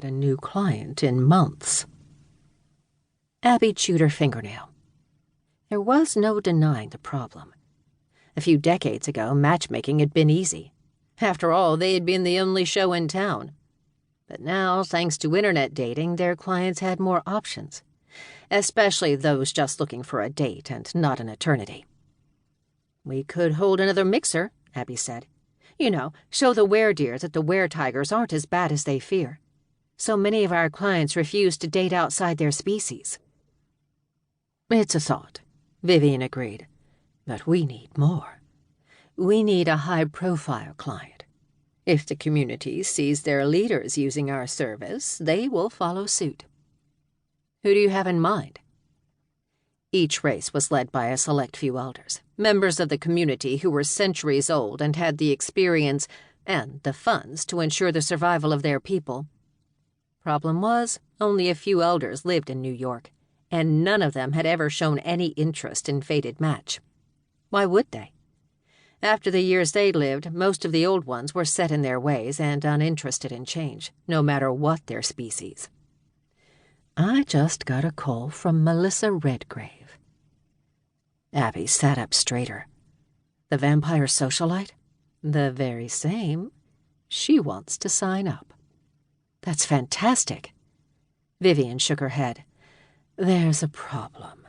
had a new client in months. Abbey chewed her fingernail. There was no denying the problem. A few decades ago, matchmaking had been easy. After all, they had been the only show in town. But now, thanks to internet dating, their clients had more options, especially those just looking for a date and not an eternity. "We could hold another mixer," Abbey said. "You know, show the were-deer that the were-tigers aren't as bad as they fear. So many of our clients refuse to date outside their species." "It's a thought," Vivian agreed. "But we need more. We need a high-profile client. If the community sees their leaders using our service, they will follow suit." "Who do you have in mind?" Each race was led by a select few elders, members of the community who were centuries old and had the experience and the funds to ensure the survival of their people. Problem was, only a few elders lived in New York, and none of them had ever shown any interest in fated match. Why would they? After the years they'd lived, most of the old ones were set in their ways and uninterested in change, no matter what their species. "I just got a call from Melissa Redgrave." Abbey sat up straighter. "The vampire socialite?" "The very same. She wants to sign up." "That's fantastic." Vivian shook her head. "There's a problem.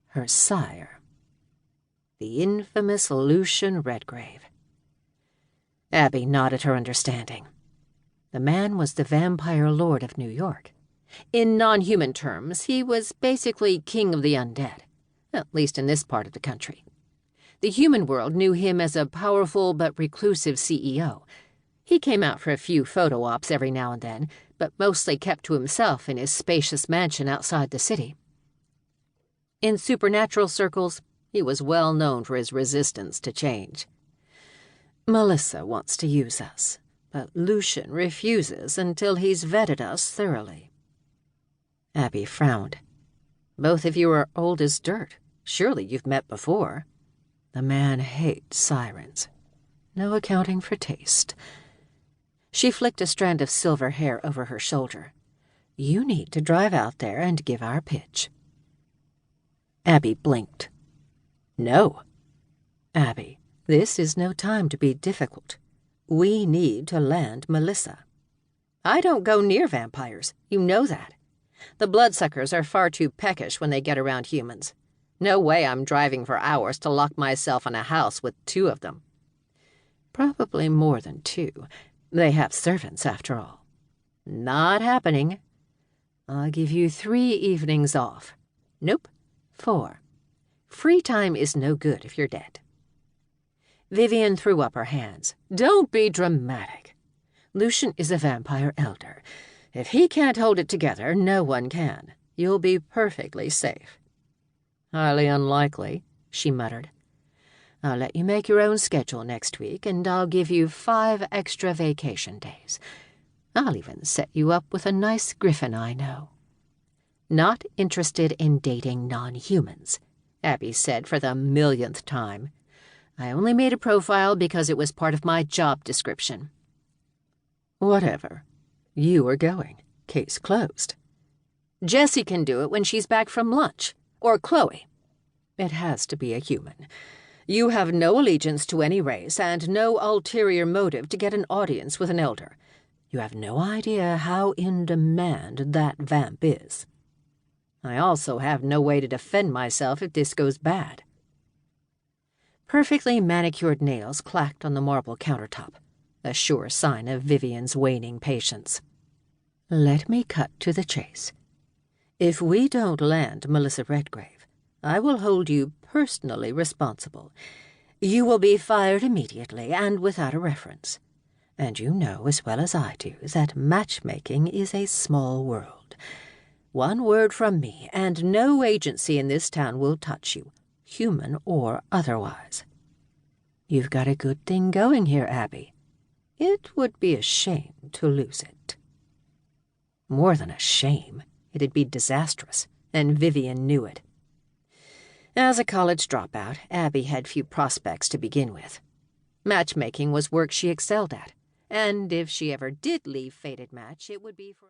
Her sire. The infamous Lucian Redgrave." Abbey nodded her understanding. The man was the vampire lord of New York. In non-human terms, he was basically king of the undead, at least in this part of the country. The human world knew him as a powerful but reclusive CEO. He came out for a few photo ops every now and then, but mostly kept to himself in his spacious mansion outside the city. In supernatural circles, he was well known for his resistance to change. "Melissa wants to use us, but Lucian refuses until he's vetted us thoroughly." Abbey frowned. "Both of you are old as dirt. Surely you've met before." "The man hates sirens. No accounting for taste." She flicked a strand of silver hair over her shoulder. "You need to drive out there and give our pitch." Abbey blinked. "No." "Abbey, this is no time to be difficult. We need to land Melissa." "I don't go near vampires. You know that. The bloodsuckers are far too peckish when they get around humans. No way I'm driving for hours to lock myself in a house with 2 of them." "Probably more than 2. They have servants, after all." "Not happening." "I'll give you 3 evenings off." "Nope. 4. Free time is no good if you're dead." Vivian threw up her hands. "Don't be dramatic. Lucian is a vampire elder. If he can't hold it together, no one can. You'll be perfectly safe." "Highly unlikely," she muttered. "I'll let you make your own schedule next week, and I'll give you 5 extra vacation days. I'll even set you up with a nice griffin I know." "Not interested in dating non-humans," Abbey said for the 1,000,000th time. "I only made a profile because it was part of my job description." "Whatever. You are going. Case closed." "Jessie can do it when she's back from lunch. Or Chloe." "It has to be a human. You have no allegiance to any race and no ulterior motive to get an audience with an elder. You have no idea how in demand that vamp is. I also have no way to defend myself if this goes bad." Perfectly manicured nails clacked on the marble countertop, a sure sign of Vivian's waning patience. "Let me cut to the chase. If we don't land Melissa Redgrave, I will hold you personally responsible. You will be fired immediately and without a reference. And you know as well as I do that matchmaking is a small world. 1 word from me, and no agency in this town will touch you, human or otherwise. You've got a good thing going here, Abbey. It would be a shame to lose it." More than a shame. It'd be disastrous, and Vivian knew it. As a college dropout, Abbey had few prospects to begin with. Matchmaking was work she excelled at, and if she ever did leave fated match, it would be for